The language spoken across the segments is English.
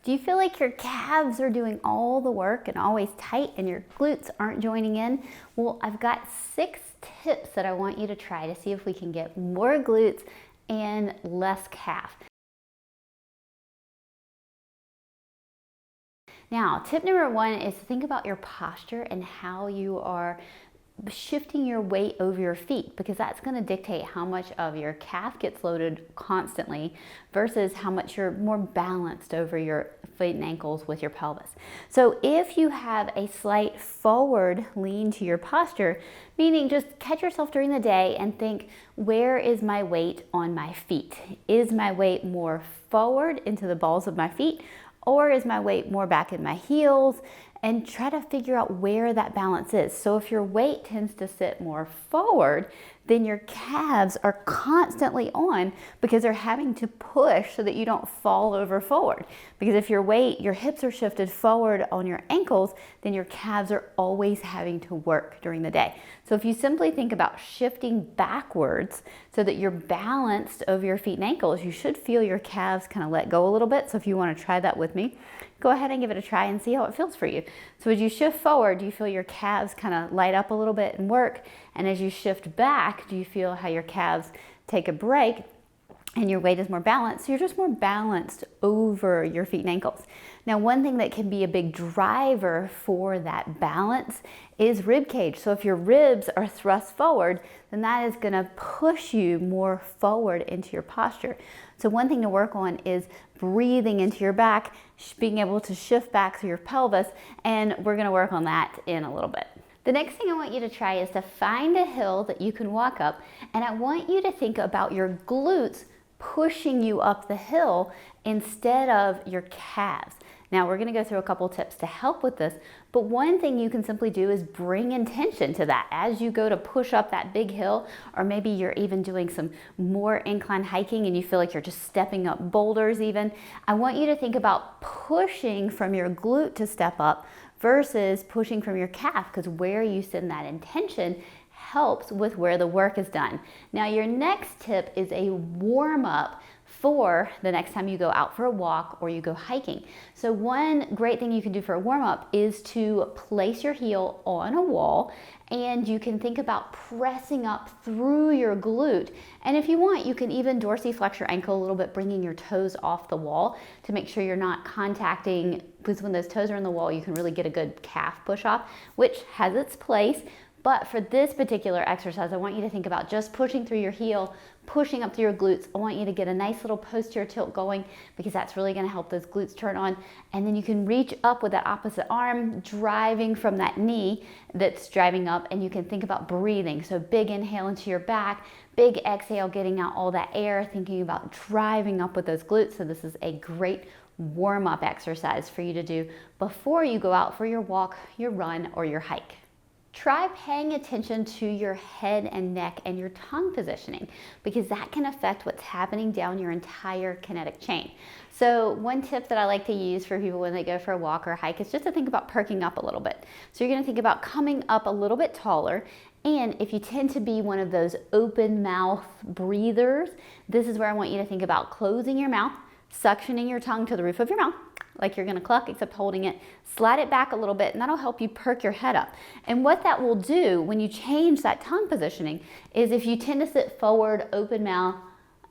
Do you feel like your calves are doing all the work and always tight and your glutes aren't joining in? Well, I've got 6 tips that I want you to try to see if we can get more glutes and less calf. Now, tip number 1 is to think about your posture and how you are shifting your weight over your feet, because that's going to dictate how much of your calf gets loaded constantly versus how much you're more balanced over your feet and ankles with your pelvis. So if you have a slight forward lean to your posture, meaning just catch yourself during the day and think, where is my weight on my feet? Is my weight more forward into the balls of my feet, or is my weight more back in my heels? And try to figure out where that balance is. So if your weight tends to sit more forward, then your calves are constantly on because they're having to push so that you don't fall over forward. Because if your hips are shifted forward on your ankles, then your calves are always having to work during the day. So if you simply think about shifting backwards so that you're balanced over your feet and ankles, you should feel your calves kind of let go a little bit. So if you want to try that with me, go ahead and give it a try and see how it feels for you. So as you shift forward, do you feel your calves kind of light up a little bit and work? And as you shift back, do you feel how your calves take a break and your weight is more balanced? So you're just more balanced over your feet and ankles. Now, one thing that can be a big driver for that balance is rib cage. So if your ribs are thrust forward, then that is going to push you more forward into your posture. So one thing to work on is breathing into your back, being able to shift back through your pelvis, and we're going to work on that in a little bit. The next thing I want you to try is to find a hill that you can walk up, and I want you to think about your glutes pushing you up the hill instead of your calves. Now we're going to go through a couple tips to help with this, but one thing you can simply do is bring intention to that as you go to push up that big hill, or maybe you're even doing some more incline hiking and you feel like you're just stepping up boulders even. I want you to think about pushing from your glute to step up versus pushing from your calf, because where you send that intention helps with where the work is done. Now your next tip is a warm up for the next time you go out for a walk or you go hiking. So one great thing you can do for a warm up is to place your heel on a wall, and you can think about pressing up through your glute. And if you want, you can even dorsiflex your ankle a little bit, bringing your toes off the wall to make sure you're not contacting, because when those toes are in the wall, you can really get a good calf push off, which has its place. But for this particular exercise, I want you to think about just pushing through your heel, pushing up through your glutes. I want you to get a nice little posterior tilt going, because that's really going to help those glutes turn on. And then you can reach up with that opposite arm, driving from that knee that's driving up, and you can think about breathing. So big inhale into your back, big exhale, getting out all that air, thinking about driving up with those glutes. So this is a great warm-up exercise for you to do before you go out for your walk, your run, or your hike. Try paying attention to your head and neck and your tongue positioning, because that can affect what's happening down your entire kinetic chain. So one tip that I like to use for people when they go for a walk or hike is just to think about perking up a little bit. So you're going to think about coming up a little bit taller. And if you tend to be one of those open mouth breathers, this is where I want you to think about closing your mouth, suctioning your tongue to the roof of your mouth, like you're going to cluck, except holding it. Slide it back a little bit, and that'll help you perk your head up. And what that will do when you change that tongue positioning is, if you tend to sit forward, open mouth,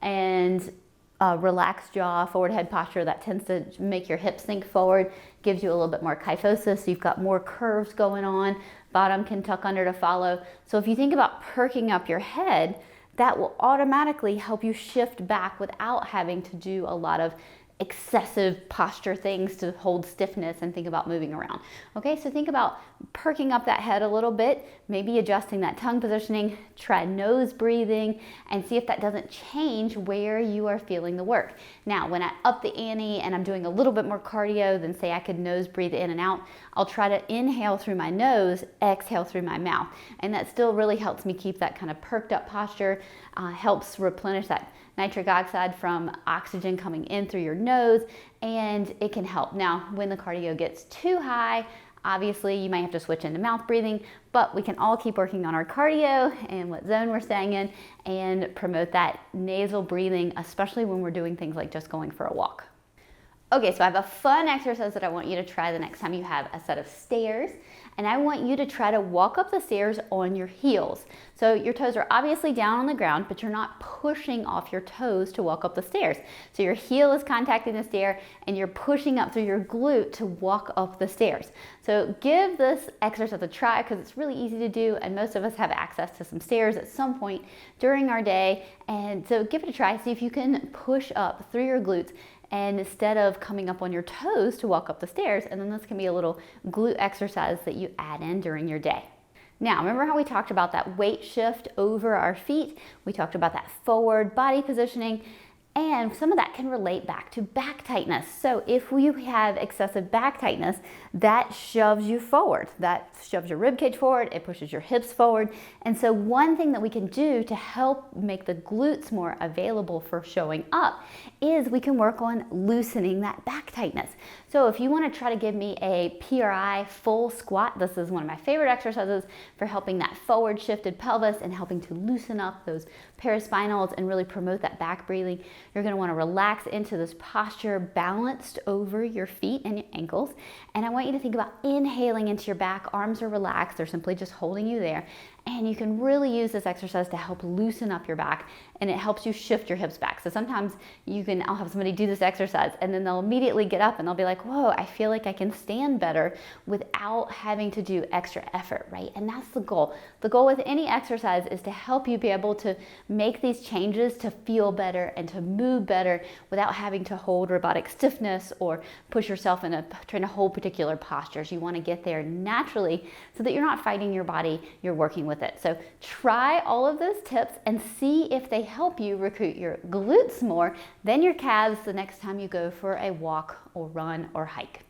and relaxed jaw, forward head posture, that tends to make your hips sink forward, gives you a little bit more kyphosis. You've got more curves going on. Bottom can tuck under to follow. So if you think about perking up your head, that will automatically help you shift back without having to do a lot of excessive posture things to hold stiffness and think about moving around. Okay, so think about perking up that head a little bit, maybe adjusting that tongue positioning, try nose breathing, and see if that doesn't change where you are feeling the work. Now, when I up the ante and I'm doing a little bit more cardio than, say, I could nose breathe in and out, I'll try to inhale through my nose, exhale through my mouth. And that still really helps me keep that kind of perked up posture, helps replenish that nitric oxide from oxygen coming in through your nose, and it can help. Now, when the cardio gets too high, obviously you might have to switch into mouth breathing, but we can all keep working on our cardio and what zone we're staying in, and promote that nasal breathing, especially when we're doing things like just going for a walk. Okay, so I have a fun exercise that I want you to try the next time you have a set of stairs, and I want you to try to walk up the stairs on your heels. So your toes are obviously down on the ground, but you're not pushing off your toes to walk up the stairs. So your heel is contacting the stair and you're pushing up through your glute to walk up the stairs. So give this exercise a try because it's really easy to do, and most of us have access to some stairs at some point during our day. And so give it a try, see if you can push up through your glutes and instead of coming up on your toes to walk up the stairs. And then this can be a little glute exercise that you add in during your day. Now, remember how we talked about that weight shift over our feet? We talked about that forward body positioning, and some of that can relate back to back tightness. So if you have excessive back tightness, that shoves you forward. That shoves your rib cage forward, it pushes your hips forward. And so one thing that we can do to help make the glutes more available for showing up is we can work on loosening that back tightness. So if you want to try to give me a PRI full squat, this is one of my favorite exercises for helping that forward shifted pelvis and helping to loosen up those paraspinals and really promote that back breathing. You're going to want to relax into this posture balanced over your feet and your ankles. And I want you to think about inhaling into your back. Arms are relaxed. They're simply just holding you there. And you can really use this exercise to help loosen up your back, and it helps you shift your hips back. So sometimes I'll have somebody do this exercise and then they'll immediately get up and they'll be like, whoa, I feel like I can stand better without having to do extra effort, right? And that's the goal. The goal with any exercise is to help you be able to make these changes to feel better and to move better without having to hold robotic stiffness or push yourself trying to hold particular postures. You want to get there naturally so that you're not fighting your body, you're working with it. So try all of those tips and see if they help you recruit your glutes more than your calves the next time you go for a walk or run or hike.